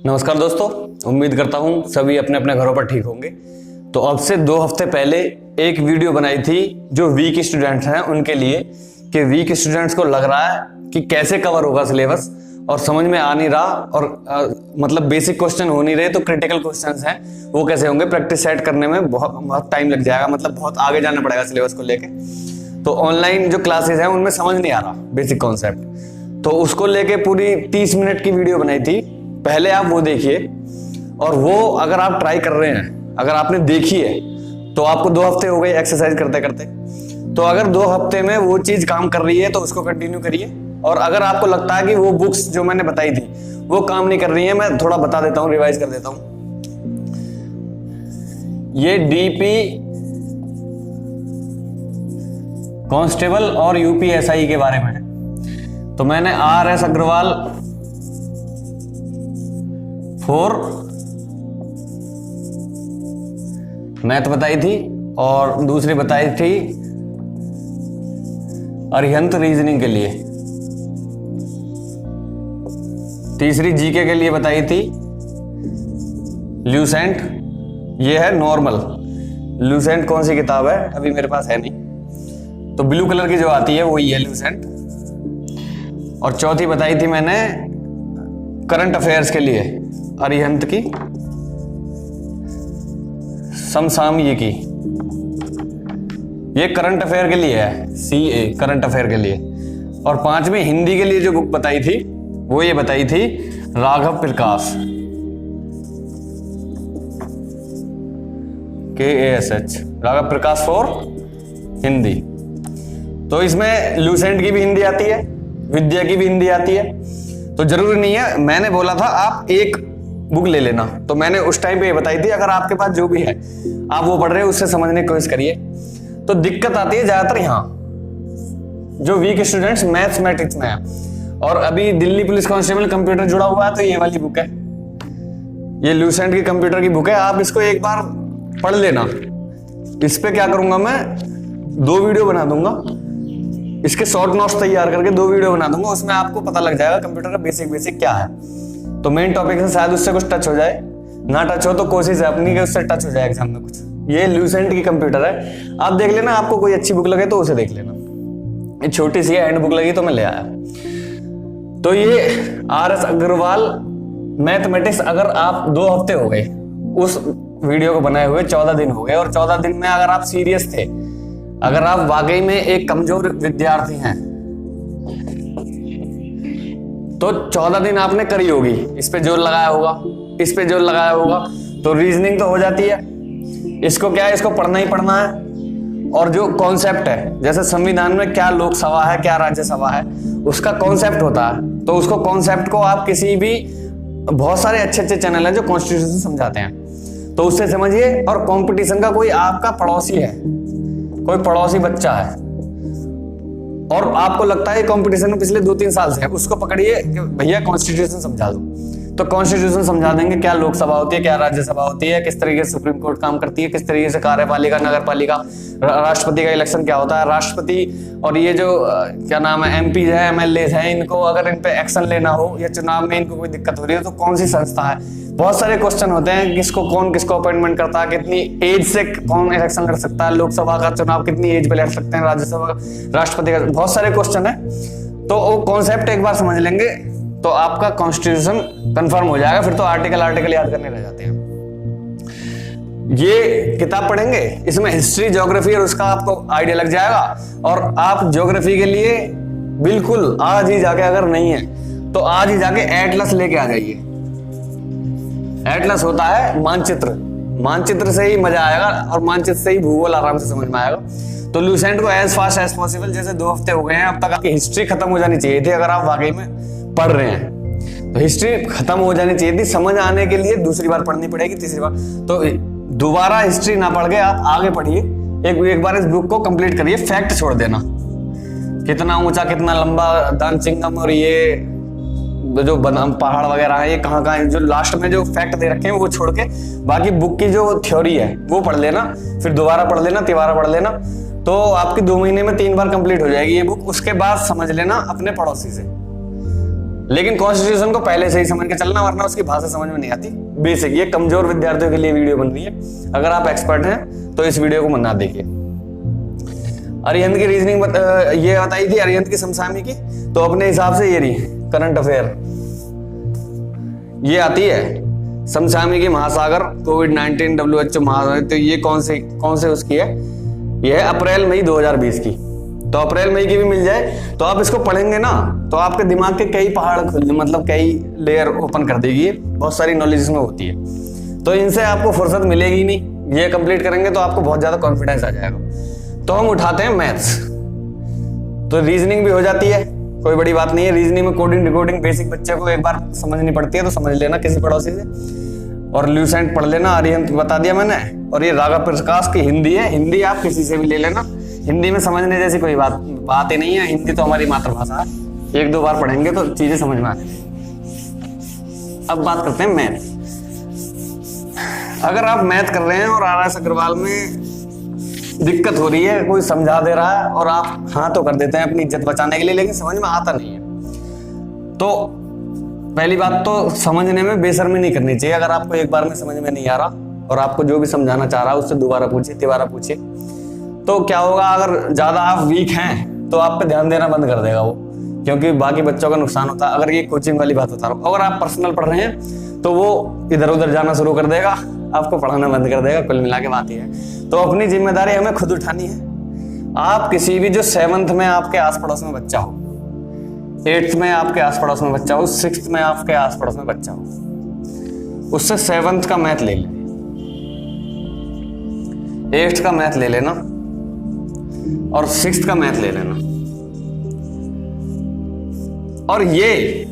नमस्कार दोस्तों, उम्मीद करता हूँ सभी अपने अपने घरों पर ठीक होंगे। तो अब से 2 हफ्ते पहले एक वीडियो बनाई थी जो वीक स्टूडेंट्स हैं उनके लिए, कि वीक स्टूडेंट्स को लग रहा है कि कैसे कवर होगा सिलेबस और समझ में आ नहीं रहा और मतलब बेसिक क्वेश्चन हो नहीं रहे, तो क्रिटिकल क्वेश्चंस हैं वो कैसे होंगे। प्रैक्टिस सेट करने में बहुत टाइम लग जाएगा, मतलब बहुत आगे जाना पड़ेगा सिलेबस को लेके। तो ऑनलाइन जो क्लासेस हैं उनमें समझ नहीं आ रहा बेसिक कॉन्सेप्ट, तो उसको लेके पूरी 30 मिनट की वीडियो बनाई थी। पहले आप वो देखिए, और वो अगर आप ट्राई कर रहे हैं, अगर आपने देखी है तो आपको 2 हफ्ते हो गए एक्सरसाइज करते करते। तो अगर 2 हफ्ते में वो चीज काम कर रही है तो उसको कंटिन्यू करिए। और अगर आपको लगता है कि वो बुक्स जो मैंने बताई थी वो काम नहीं कर रही है, मैं थोड़ा बता देता हूँ, रिवाइज कर देता हूँ। ये डीपी कांस्टेबल और यूपीएसआई के बारे में है। तो मैंने RS अग्रवाल 4 मैथ बताई थी और दूसरी बताई थी अरिहंत रीजनिंग के लिए, तीसरी जीके के लिए बताई थी ल्यूसेंट। ये है नॉर्मल। ल्यूसेंट कौन सी किताब है अभी मेरे पास है नहीं, तो ब्लू कलर की जो आती है वो ये ल्यूसेंट। और चौथी बताई थी मैंने करंट अफेयर्स के लिए अरिहंत की समसामयिकी, ये करंट अफेयर के लिए है, CA करंट अफेयर के लिए। और 5वीं हिंदी के लिए जो बुक बताई थी वो ये बताई थी राघव प्रकाश, KASH, Raghav Prakash for Hindi. तो इसमें ल्यूसेंट की भी हिंदी आती है, विद्या की भी हिंदी आती है। तो जरूरी नहीं है, मैंने बोला था आप एक बुक ले लेना, तो मैंने उस टाइम पे ये बताई थी। अगर आपके पास जो भी है आप वो पढ़ रहे हो उससे समझने की कोशिश करिए। तो दिक्कत आती है ज्यादातर यहाँ जो वीक स्टूडेंट्स मैथमेटिक्स में है। और अभी दिल्ली पुलिस कांस्टेबल कंप्यूटर जुड़ा हुआ है, तो ये वाली बुक है, ये ल्यूसेंट की कंप्यूटर की बुक है। आप इसको एक बार पढ़ लेना। इस पे क्या करूंगा मैं, 2 वीडियो बना दूंगा, इसके शॉर्ट नोट्स तैयार करके 2 वीडियो बना दूंगा। उसमें आपको पता लग जाएगा कंप्यूटर का बेसिक क्या है। तो मेन टॉपिक से शायद उससे कुछ टच हो जाए, ना टच हो तो कोशिश है अपनी कि उससे टच हो जाए एग्जाम में कुछ। ये ल्यूसेंट की कंप्यूटर है, आप देख लेना। आपको कोई अच्छी बुक लगे तो उसे देख लेना। ये छोटी सी हैंड बुक लगी तो मैं ले आया। तो ये RS अग्रवाल मैथमेटिक्स, अगर आप 2 हफ्ते हो गए उस वीडियो को बनाए हुए, 14 दिन हो गए, और 14 दिन में अगर आप सीरियस थे, अगर आप वाकई में एक कमजोर विद्यार्थी हैं, तो 14 दिन आपने करी होगी, इस पे जोर लगाया होगा, इस पे जोर लगाया होगा, तो रीजनिंग तो हो जाती है। इसको क्या है, इसको पढ़ना ही पढ़ना है। और जो कॉन्सेप्ट है, जैसे संविधान में क्या लोकसभा है क्या राज्यसभा है, उसका कॉन्सेप्ट होता है। तो उसको कॉन्सेप्ट को आप किसी भी, बहुत सारे अच्छे चैनल हैं जो कॉन्स्टिट्यूशन समझाते हैं, तो उससे समझिए। और कंपटीशन का कोई आपका पड़ोसी है, कोई पड़ोसी बच्चा है और आपको लगता है कंपटीशन में पिछले 2-3 साल से है, उसको पकड़िए कि भैया कॉन्स्टिट्यूशन समझा दो। तो कॉन्स्टिट्यूशन समझा देंगे, क्या लोकसभा होती है, क्या राज्यसभा होती है, किस तरीके से सुप्रीम कोर्ट काम करती है, किस तरीके से कार्यपालिका, नगरपालिका, राष्ट्रपति का इलेक्शन क्या होता है, राष्ट्रपति और ये जो क्या नाम है MP है, MLA है, इनको अगर इन पे एक्शन लेना हो या चुनाव में इनको कोई दिक्कत हो रही है तो कौन सी संस्था है। बहुत सारे क्वेश्चन होते हैं, किसको अपॉइंटमेंट करता है, कितनी एज से कौन इलेक्शन लड़ सकता है, लोकसभा का चुनाव कितनी एज पे लड़ सकते हैं, राज्यसभा का, राष्ट्रपति का, बहुत सारे क्वेश्चन है। तो वो कॉन्सेप्ट एक बार समझ लेंगे तो आपका कॉन्स्टिट्यूशन कंफर्म हो जाएगा। फिर तो आर्टिकल याद करने रह जाते हैं। ये किताब पढ़ेंगे, इसमें हिस्ट्री, ज्योग्राफी और उसका आपको आइडिया लग जाएगा। और आप ज्योग्राफी के लिए बिल्कुल आज ही जाके, अगर नहीं है तो आज ही जाके एटलस लेके आ जाइए। एटलस होता है मानचित्र से ही मजा आएगा और मानचित्र से ही भूगोल आराम से समझ में आएगा। तो ल्यूसेंट को एज फास्ट एज पॉसिबल, जैसे 2 हफ्ते हो गए हैं, अब तक आपकी हिस्ट्री खत्म हो जानी चाहिए थी। अगर आप वाकई में पढ़ रहे हैं तो हिस्ट्री खत्म हो जानी चाहिए थी। समझ आने के लिए दूसरी बार पढ़नी पड़ेगी, तीसरी बार। तो दोबारा हिस्ट्री ना पढ़ के आप आगे पढ़िए, एक बार इस बुक को कंप्लीट करिए। फैक्ट छोड़ देना, कितना ऊंचा कितना लंबा दानचिंगम और ये जो पहाड़ वगैरह है ये कहाँ है, जो लास्ट में जो फैक्ट दे रखे हैं वो छोड़ के बाकी बुक की जो थ्योरी है वो पढ़ लेना, फिर दोबारा पढ़ लेना, तिबारा पढ़ लेना। तो आपकी 2 महीने में 3 बार कंप्लीट हो जाएगी ये बुक। उसके बाद समझ लेना अपने पड़ोसी से, लेकिन कॉन्स्टिट्यूशन को पहले से ही समझ के चलना, वरना उसकी भाषा समझ में नहीं आती। बेसिक, ये कमजोर विद्यार्थियों के लिए वीडियो बन रही है। अगर आप एक्सपर्ट हैं तो इस वीडियो को मत देखिए। अरिहंत की रीजनिंग ये बताई थी, अरिहंत की समसामयिकी की, तो अपने हिसाब से ये रही करंट अफेयर, ये आती है समसामयिकी महासागर, कोविड-19, WHO महासागर। तो ये कौन से उसकी है? ये है अप्रैल मई 2020 की। तो अप्रैल मई की भी मिल जाए तो आप इसको पढ़ेंगे ना, तो आपके दिमाग के कई पहाड़ मतलब कई लेयर ओपन कर देगी। बहुत सारी नॉलेज इसमें होती है, तो इनसे आपको फुर्सत मिलेगी नहीं। ये कंप्लीट करेंगे तो आपको बहुत ज्यादा कॉन्फिडेंस आ जाएगा। तो हम उठाते हैं मैथ्स, तो रीजनिंग भी हो जाती है, कोई बड़ी बात नहीं है। रीजनिंग में कोडिंग डिकोडिंग बेसिक बच्चे को एक बार समझनी पड़ती है, तो समझ लेना किसी पड़ोसी से, और ल्यूसेंट पढ़ लेना। अरिहंत बता दिया मैंने। और ये रागा प्रकाश की हिंदी है, हिंदी आप किसी से भी ले लेना। हिंदी में समझने जैसी कोई बात ही नहीं है। हिंदी तो हमारी मातृभाषा है, एक दो बार पढ़ेंगे तो चीजें समझ में आ जाएंगी। अब बात करते हैं मैथ। अगर आप मैथ कर रहे हैं और RS अग्रवाल में दिक्कत हो रही है, कोई समझा दे रहा है और आप हाँ तो कर देते हैं अपनी इज्जत बचाने के लिए, लेकिन समझ में आता नहीं है, तो पहली बात तो समझने में बेशर्मी नहीं करनी चाहिए। अगर आपको एक बार में समझ में नहीं आ रहा और आपको जो भी समझाना चाह रहा है उससे दोबारा पूछिए, तिबारा पूछिए, तो क्या होगा? अगर ज्यादा आप वीक हैं तो आप पे ध्यान देना बंद कर देगा वो, क्योंकि बाकी बच्चों का नुकसान होता है। अगर ये कोचिंग वाली बात बता रहा हूँ, अगर आप पर्सनल पढ़ रहे हैं तो वो इधर उधर जाना शुरू कर देगा, आपको पढ़ाना बंद कर देगा। कुल मिला के बात ही है। तो अपनी जिम्मेदारी हमें खुद उठानी है। आप किसी भी जो 7th में आपके आस पड़ोस में बच्चा हो, 8th में आपके आस पड़ोस में बच्चा हो, 6th में आपके आस पड़ोस में बच्चा हो, उससे 7th का मैथ ले लें, 8th का मैथ ले लेना और 6th का मैथ ले लेना। और ये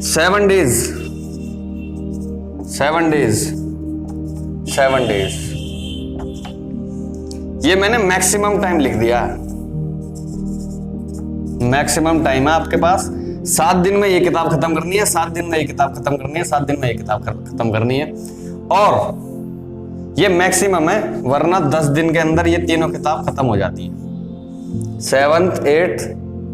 7 डेज ये मैंने मैक्सिमम टाइम लिख दिया। मैक्सिमम टाइम है आपके पास। 7 दिन में ये किताब खत्म करनी है, 7 दिन में ये किताब खत्म करनी है, 7 दिन में ये किताब खत्म करनी है। और ये मैक्सिमम है, वरना 10 दिन के अंदर ये तीनों किताब खत्म हो जाती है। 7th, 8th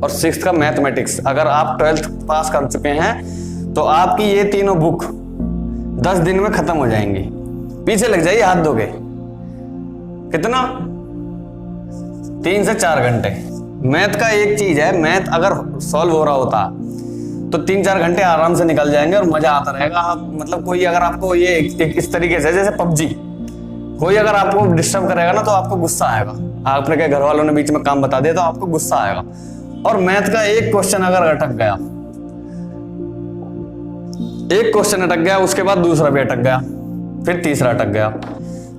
और 6th का मैथमेटिक्स। अगर आप 12th पास कर चुके हैं तो आपकी ये तीनों बुक 10 दिन में खत्म हो जाएंगी। पीछे लग जाइए, हाथ दोगे कितना? 3 से 4 घंटे। मैथ का एक चीज है, मैथ अगर सॉल्व हो रहा होता तो 3-4 घंटे आराम से निकल जाएंगे और मजा आता रहेगा। मतलब कोई अगर आपको ये इस तरीके से, जैसे PUBG, कोई अगर आपको डिस्टर्ब करेगा ना तो आपको गुस्सा आएगा। आपने क्या घर वालों ने बीच में काम बता दिया तो आपको गुस्सा आएगा। और मैथ का एक क्वेश्चन अगर अटक गया, एक क्वेश्चन अटक गया, उसके बाद दूसरा भी अटक गया, फिर तीसरा अटक गया,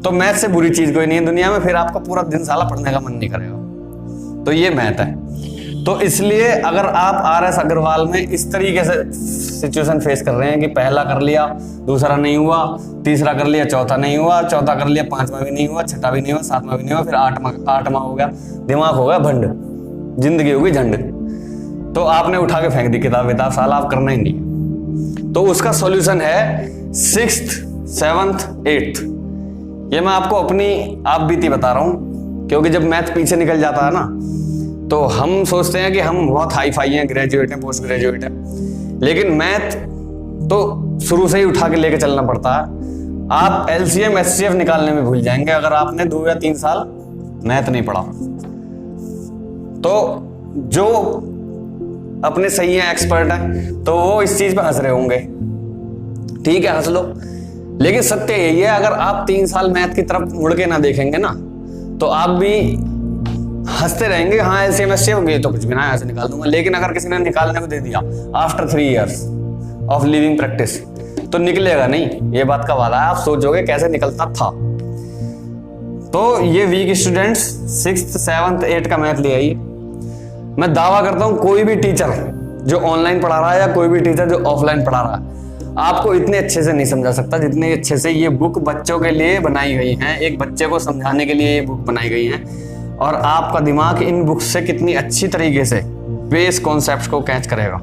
तो मैथ से बुरी चीज कोई नहीं है दुनिया में। फिर आपको पूरा दिन साला पढ़ने का मन नहीं करेगा। तो ये मैथ है। तो इसलिए अगर आप RS अग्रवाल में इस तरीके से सिचुएशन फेस कर रहे हैं कि पहला कर लिया, दूसरा नहीं हुआ, तीसरा कर लिया, चौथा नहीं हुआ, चौथा कर लिया, 5वां भी नहीं हुआ, 6ठा भी नहीं हुआ, 7वां भी नहीं हुआ, फिर 8वां हो गया, दिमाग हो गया भंड, जिंदगी होगी झंड, तो आपने उठा के फेंक दी किताब, साला आप करना ही नहीं। तो उसका सॉल्यूशन है 6th, 7th, 8th। ये मैं आपको अपनी आप बीती बता रहा हूं, क्योंकि जब मैथ पीछे निकल जाता है ना तो हम सोचते हैं कि हम बहुत हाई फाई हैं, ग्रेजुएट हैं, पोस्ट ग्रेजुएट हैं, लेकिन मैथ तो शुरू से ही उठा के लेके चलना पड़ता है। आप LCM SCF निकालने में भूल जाएंगे अगर आपने 2 या 3 साल मैथ नहीं पढ़ा। तो जो अपने सही है, एक्सपर्ट है, तो वो इस चीज पे हंस रहे होंगे, ठीक है हंस लो, लेकिन सत्य यही है, अगर आप 3 साल मैथ की तरफ मुड़ के ना देखेंगे ना तो आप भी हंसते रहेंगे। हाँ LCM SCF हो गई तो कुछ भी ना ऐसे निकाल दूंगा, लेकिन अगर किसी ने निकालने को दे दिया after 3 years of living practice तो निकलेगा नहीं, ये बात का वादा है। आप सोचोगे कैसे निकलता था। तो ये week students 6th, 7th, 8th का मैथ ले आइए। मैं दावा करता हूं कोई भी टीचर जो ऑनलाइन पढ़ा रहा है या कोई भी टीचर जो ऑफलाइन पढ़ा रहा है आपको इतने अच्छे से नहीं समझा सकता जितने अच्छे से ये बुक बच्चों के लिए बनाई गई है। एक बच्चे को समझाने के लिए ये बुक बनाई गई है और आपका दिमाग इन बुक्स से कितनी अच्छी तरीके से बेस कॉन्सेप्ट्स को कैच करेगा।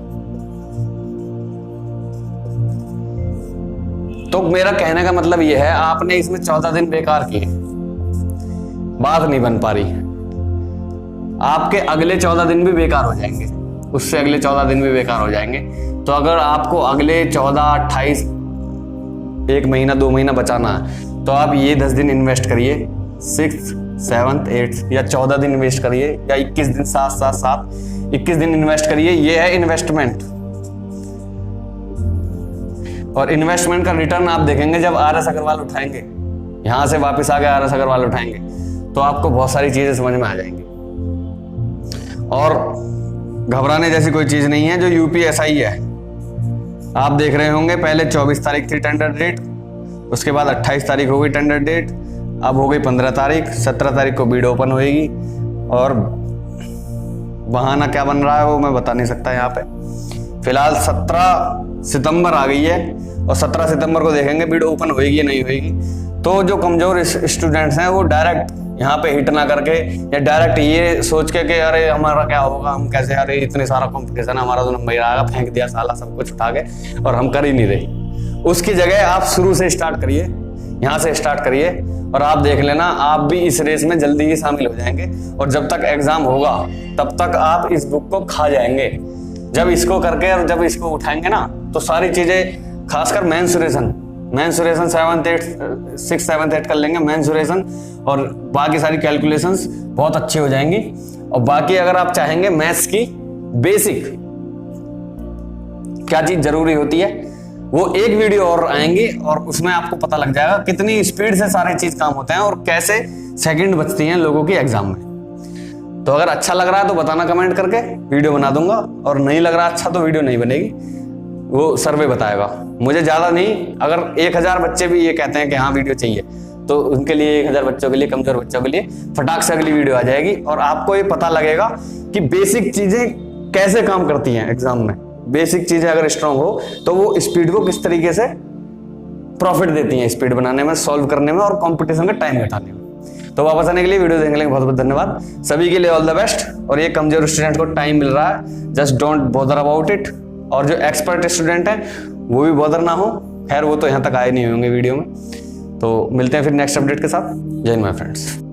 तो मेरा कहने का मतलब ये है, आपने इसमें 14 दिन बेकार किए, बात नहीं बन पा रही, आपके अगले 14 दिन भी बेकार हो जाएंगे। उससे अगले 14 दिन भी बेकार हो जाएंगे। तो अगर आपको अगले 14, 28, 1 महीना 2 महीना बचाना है तो आप ये 10 दिन इन्वेस्ट करिए, 6th, 7th, 8th या 14 दिन इन्वेस्ट करिए या 21 दिन, 7 21 दिन इन्वेस्ट करिए। ये है इन्वेस्टमेंट। और इन्वेस्टमेंट का रिटर्न आप देखेंगे जब RS अग्रवाल उठाएंगे, यहां से वापस आके RS अग्रवाल उठाएंगे तो आपको बहुत सारी चीजें समझ में आ जाएंगी। और घबराने जैसी कोई चीज नहीं है। जो UPSI है, आप देख रहे होंगे पहले 24 तारीख थी टेंडर डेट, उसके बाद 28 तारीख हो गई टेंडर डेट, अब हो गई 15 तारीख, 17 तारीख को बीड ओपन होएगी। और बहाना क्या बन रहा है वो मैं बता नहीं सकता यहाँ पे। फिलहाल 17 सितंबर आ गई है और 17 सितंबर को देखेंगे बीड ओपन होएगी या नहीं होएगी। तो जो कमजोर स्टूडेंट्स हैं वो डायरेक्ट यहाँ पे हिट ना करके या डायरेक्ट ये सोच के कि अरे हमारा क्या होगा, हम कैसे, अरे इतने सारा कंपटीशन, हमारा तो नंबर आएगा, फेंक दिया साला सब कुछ उठा के और हम कर ही नहीं रहे। उसकी जगह आप शुरू से स्टार्ट करिए, यहाँ से स्टार्ट करिए और आप देख लेना आप भी इस रेस में जल्दी ही शामिल हो जाएंगे। और जब तक एग्जाम होगा तब तक आप इस बुक को खा जाएंगे। जब इसको करके और जब इसको उठाएंगे ना तो सारी चीजें, खासकर mensuration 7th 8th 6th 7th 8th कर लेंगे मेंसुरेशन, और बाकी सारी कैलकुलेशंस बहुत अच्छी हो जाएंगी। और बाकी अगर आप चाहेंगे मैथ्स की बेसिक क्या चीज जरूरी होती है, वो एक वीडियो और आएंगी और उसमें आपको पता लग जाएगा कितनी स्पीड से सारे चीज काम होते हैं और कैसे सेकंड बचती हैं लोगों की एग्जाम में। तो अगर अच्छा लग रहा है तो बताना कमेंट करके, वीडियो बना दूंगा, और नहीं लग रहा अच्छा तो वीडियो नहीं बनेगी, वो सर्वे बताएगा। मुझे ज्यादा नहीं, अगर 1000 बच्चे भी ये कहते हैं कि हाँ वीडियो चाहिए तो उनके लिए 1000 बच्चों के लिए, कमजोर बच्चों के लिए फटाक से अगली वीडियो आ जाएगी और आपको ये पता लगेगा कि बेसिक चीजें कैसे काम करती हैं एग्जाम में। बेसिक चीजें अगर स्ट्रांग हो तो वो स्पीड को किस तरीके से प्रॉफिट देती हैं, स्पीड बनाने में, सॉल्व करने में और कंपटीशन का टाइम घटाने में। तो वापस आने के लिए, वीडियो देखने के लिए बहुत बहुत धन्यवाद। सभी के लिए ऑल द बेस्ट। और ये कमजोर स्टूडेंट को टाइम मिल रहा है, just don't bother about it. और जो एक्सपर्ट स्टूडेंट है वो भी बॉदर ना हो, खैर वो तो यहाँ तक आए नहीं होंगे वीडियो में। तो मिलते हैं फिर नेक्स्ट अपडेट के साथ। जय हिंद माय फ्रेंड्स।